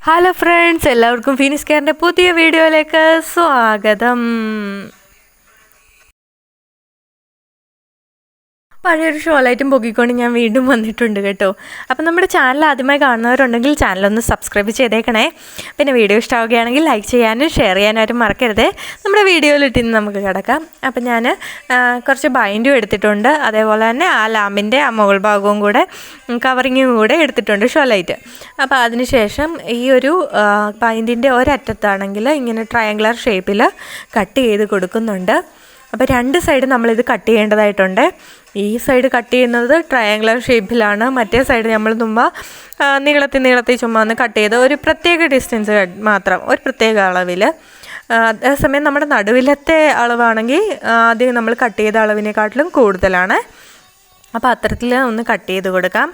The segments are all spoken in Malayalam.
ഹലോ ഫ്രണ്ട്സ്, എല്ലാവർക്കും ഫിനിഷ് കെയറിൻ്റെ പുതിയ വീഡിയോയിലേക്ക് സ്വാഗതം. പഴയൊരു ഷോലൈറ്റും പൊക്കിക്കൊണ്ട് ഞാൻ വീണ്ടും വന്നിട്ടുണ്ട് കേട്ടോ. അപ്പം നമ്മുടെ ചാനൽ ആദ്യമായി കാണുന്നവരുണ്ടെങ്കിൽ ചാനലൊന്ന് സബ്സ്ക്രൈബ് ചെയ്തേക്കണേ. പിന്നെ വീഡിയോ ഇഷ്ടമാവുകയാണെങ്കിൽ ലൈക്ക് ചെയ്യാനും ഷെയർ ചെയ്യാനായിട്ടും മറക്കരുതേ. നമ്മുടെ വീഡിയോയിലിട്ടിന്ന് നമുക്ക് കിടക്കാം. അപ്പം ഞാൻ കുറച്ച് ബൈൻഡും എടുത്തിട്ടുണ്ട്, അതേപോലെ തന്നെ ആ ലാമ്പിൻ്റെ ആ മുകൾ ഭാഗവും കൂടെ കവറിങ്ങും കൂടെ എടുത്തിട്ടുണ്ട് ഷോലൈറ്റ്. അപ്പോൾ അതിനുശേഷം ഈ ഒരു ബൈൻഡിൻ്റെ ഒരറ്റത്താണെങ്കിൽ ഇങ്ങനെ ട്രയാങ്കുലർ ഷേപ്പിൽ കട്ട് ചെയ്ത് കൊടുക്കുന്നുണ്ട്. അപ്പോൾ രണ്ട് സൈഡ് നമ്മളിത് കട്ട് ചെയ്യേണ്ടതായിട്ടുണ്ട്. ഈ സൈഡ് കട്ട് ചെയ്യുന്നത് ട്രയാങ്കുലർ ഷേപ്പിലാണ്, മറ്റേ സൈഡ് നമ്മൾ മുമ്പ് നീളത്തിൽ ചുമ്മാ ഒന്ന് കട്ട് ചെയ്ത് ഒരു പ്രത്യേക ഡിസ്റ്റൻസ് മാത്രം, ഒരു പ്രത്യേക അളവിൽ. അതേസമയം നമ്മുടെ നടുവിലത്തെ അളവാണെങ്കിൽ ആദ്യം നമ്മൾ കട്ട് ചെയ്ത അളവിനെക്കാട്ടിലും കൂടുതലാണ്. അപ്പോൾ അത്തരത്തിൽ ഒന്ന് കട്ട് ചെയ്ത് കൊടുക്കാം.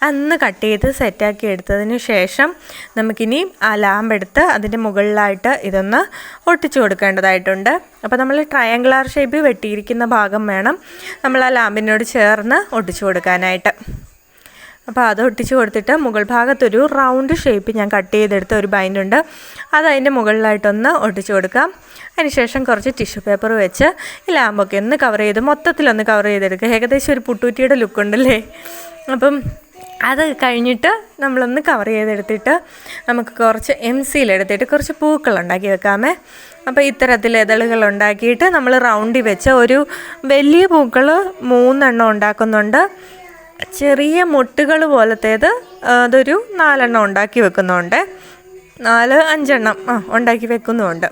അന്ന് കട്ട് ചെയ്ത് സെറ്റാക്കി എടുത്തതിന് ശേഷം നമുക്കിനി ആ ലാമ്പ് എടുത്ത് അതിൻ്റെ മുകളിലായിട്ട് ഇതൊന്ന് ഒട്ടിച്ചു കൊടുക്കേണ്ടതായിട്ടുണ്ട്. അപ്പോൾ നമ്മൾ ട്രയാങ്കുലർ ഷേപ്പ് വെട്ടിയിരിക്കുന്ന ഭാഗം വേണം നമ്മൾ ആ ലാമ്പിനോട് ചേർന്ന് ഒട്ടിച്ചു കൊടുക്കാനായിട്ട്. അപ്പോൾ അത് ഒട്ടിച്ചു കൊടുത്തിട്ട് മുകൾ ഭാഗത്തൊരു റൗണ്ട് ഷേപ്പ് ഞാൻ കട്ട് ചെയ്തെടുത്ത ഒരു ബൈൻഡുണ്ട്, അത് അതിൻ്റെ മുകളിലായിട്ടൊന്ന് ഒട്ടിച്ചു കൊടുക്കാം. അതിനുശേഷം കുറച്ച് ടിഷ്യൂ പേപ്പർ വെച്ച് ഈ ലാമ്പൊക്കെ ഒന്ന് കവർ ചെയ്ത് മൊത്തത്തിലൊന്ന് കവർ ചെയ്തെടുക്കുക. ഏകദേശം ഒരു പുട്ടൂറ്റിയുടെ ലുക്കുണ്ടല്ലേ. അപ്പം അത് കഴിഞ്ഞിട്ട് നമ്മളൊന്ന് കവർ ചെയ്തെടുത്തിട്ട് നമുക്ക് കുറച്ച് MSEAL എടുത്തിട്ട് കുറച്ച് പൂക്കൾ ഉണ്ടാക്കി വെക്കാമേ. അപ്പോൾ ഇത്തരത്തിൽ ഇതളുകൾ ഉണ്ടാക്കിയിട്ട് നമ്മൾ റൗണ്ടിൽ വെച്ച് ഒരു വലിയ പൂക്കൾ 3 എണ്ണം ഉണ്ടാക്കുന്നുണ്ട്. ചെറിയ മുട്ടുകൾ പോലത്തേത് അതൊരു 4 എണ്ണം ഉണ്ടാക്കി വെക്കുന്നുണ്ട്, 4-5 എണ്ണം ഉണ്ടാക്കി വെക്കുന്നുമുണ്ട്.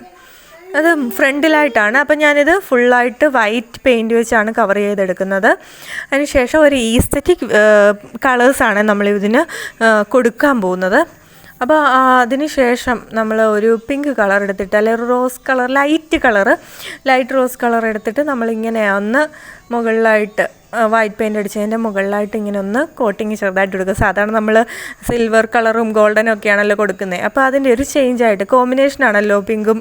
അത് ഫ്രണ്ടിലായിട്ടാണ്. അപ്പം ഞാനിത് ഫുള്ളായിട്ട് വൈറ്റ് പെയിൻറ്റ് വെച്ചാണ് കവർ ചെയ്തെടുക്കുന്നത്. അതിനുശേഷം ഒരു ഈസ്തറ്റിക് കളേഴ്സാണ് നമ്മളിതിന് കൊടുക്കാൻ പോകുന്നത്. അപ്പോൾ അതിന് ശേഷം നമ്മൾ ഒരു പിങ്ക് കളർ എടുത്തിട്ട്, അല്ലെങ്കിൽ rose colour, light rose colour എടുത്തിട്ട് നമ്മളിങ്ങനെ ഒന്ന് മുകളിലായിട്ട് വൈറ്റ് പെയിൻ്റ് അടിച്ചതിൻ്റെ മുകളിലായിട്ട് ഇങ്ങനെ ഒന്ന് കോട്ടിങ് ചെറുതായിട്ട് കൊടുക്കുക. സാധാരണ നമ്മൾ സിൽവർ കളറും ഗോൾഡനും ഒക്കെയാണല്ലോ കൊടുക്കുന്നത്. അപ്പോൾ അതിൻ്റെ ഒരു ചേഞ്ചായിട്ട് കോമ്പിനേഷനാണല്ലോ പിങ്കും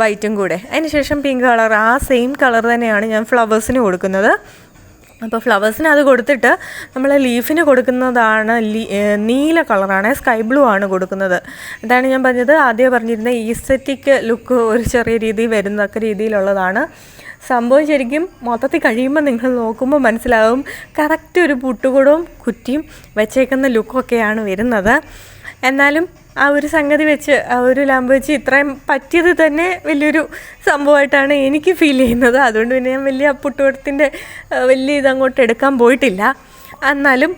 വൈറ്റും കൂടെ. അതിനുശേഷം പിങ്ക് കളർ, ആ സെയിം കളർ തന്നെയാണ് ഞാൻ ഫ്ലവേഴ്സിന് കൊടുക്കുന്നത്. അപ്പോൾ ഫ്ലവേഴ്സിന് അത് കൊടുത്തിട്ട് നമ്മൾ ലീഫിന് കൊടുക്കുന്നതാണ് നീല കളറാണ്, സ്കൈ ബ്ലൂ ആണ് കൊടുക്കുന്നത്. ഇതാണ് ഞാൻ പറഞ്ഞത്, ആദ്യം പറഞ്ഞിരുന്ന ഈസ്തറ്റിക് ലുക്ക് ഒരു ചെറിയ രീതിയിൽ വരുന്നതൊക്കെ രീതിയിലുള്ളതാണ് സംഭവം. ശരിക്കും മൊത്തത്തിൽ കഴിയുമ്പോൾ നിങ്ങൾ നോക്കുമ്പോൾ മനസ്സിലാവും കറക്റ്റ് ഒരു പുട്ടുകൂടവും കുറ്റിയും വെച്ചേക്കുന്ന ലുക്കൊക്കെയാണ് വരുന്നത്. എന്നാലും ആ ഒരു സംഗതി വെച്ച്, ആ ഒരു ലാമ്പ് വെച്ച് ഇത്രയും പറ്റിയത് തന്നെ വലിയൊരു സംഭവമായിട്ടാണ് എനിക്ക് ഫീൽ ചെയ്യുന്നത്. അതുകൊണ്ട് പിന്നെ ഞാൻ വലിയ പുട്ടുകൂടത്തിൻ്റെ വലിയ ഇതങ്ങോട്ട് എടുക്കാൻ പോയിട്ടില്ല. എന്നാലും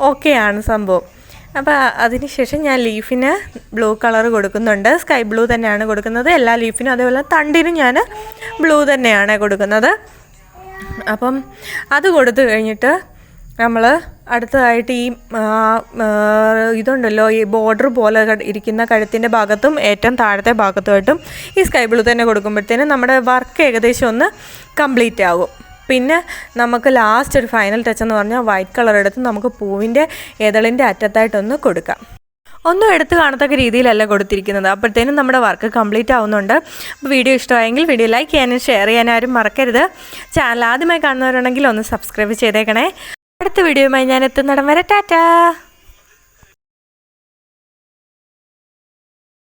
ഓക്കെയാണ് സംഭവം. അപ്പോൾ അതിനുശേഷം ഞാൻ ലീഫിന് ബ്ലൂ കളർ കൊടുക്കുന്നുണ്ട്, സ്കൈ ബ്ലൂ തന്നെയാണ് കൊടുക്കുന്നത് എല്ലാ ലീഫിനും. അതേപോലെ തണ്ടിനും ഞാൻ ബ്ലൂ തന്നെയാണ് കൊടുക്കുന്നത്. അപ്പം അത് കൊടുത്തു കഴിഞ്ഞിട്ട് നമ്മൾ അടുത്തതായിട്ട് ഈ ഇതുണ്ടല്ലോ, ഈ ബോർഡർ പോലെ ഇരിക്കുന്ന കഴുത്തിൻ്റെ ഭാഗത്തും ഏറ്റവും താഴത്തെ ഭാഗത്തുമായിട്ടും ഈ സ്കൈ ബ്ലൂ തന്നെ കൊടുക്കുമ്പോഴത്തേനും നമ്മുടെ വർക്ക് ഏകദേശം ഒന്ന് കംപ്ലീറ്റ് ആകും. പിന്നെ നമുക്ക് ലാസ്റ്റ് ഒരു ഫൈനൽ ടച്ച് എന്ന് പറഞ്ഞാൽ വൈറ്റ് കളർ എടുത്ത് നമുക്ക് പൂവിൻ്റെ ഇതളിൻ്റെ അറ്റത്തായിട്ടൊന്ന് കൊടുക്കാം. ഒന്നും എടുത്ത് കാണത്തക്ക രീതിയിലല്ല കൊടുത്തിരിക്കുന്നത്. അപ്പോഴത്തേനും നമ്മുടെ വർക്ക് കംപ്ലീറ്റ് ആവുന്നുണ്ട്. അപ്പോൾ വീഡിയോ ഇഷ്ടമായെങ്കിൽ വീഡിയോ ലൈക്ക് ചെയ്യാനും ഷെയർ ചെയ്യാനും ആരും മറക്കരുത്. ചാനൽ ആദ്യമായി കാണുന്നവരുണ്ടെങ്കിൽ ഒന്ന് സബ്സ്ക്രൈബ് ചെയ്തേക്കണേ. അടുത്ത വീഡിയോയുമായി ഞാൻ എത്തുന്നിടം വരെ ടാറ്റാ.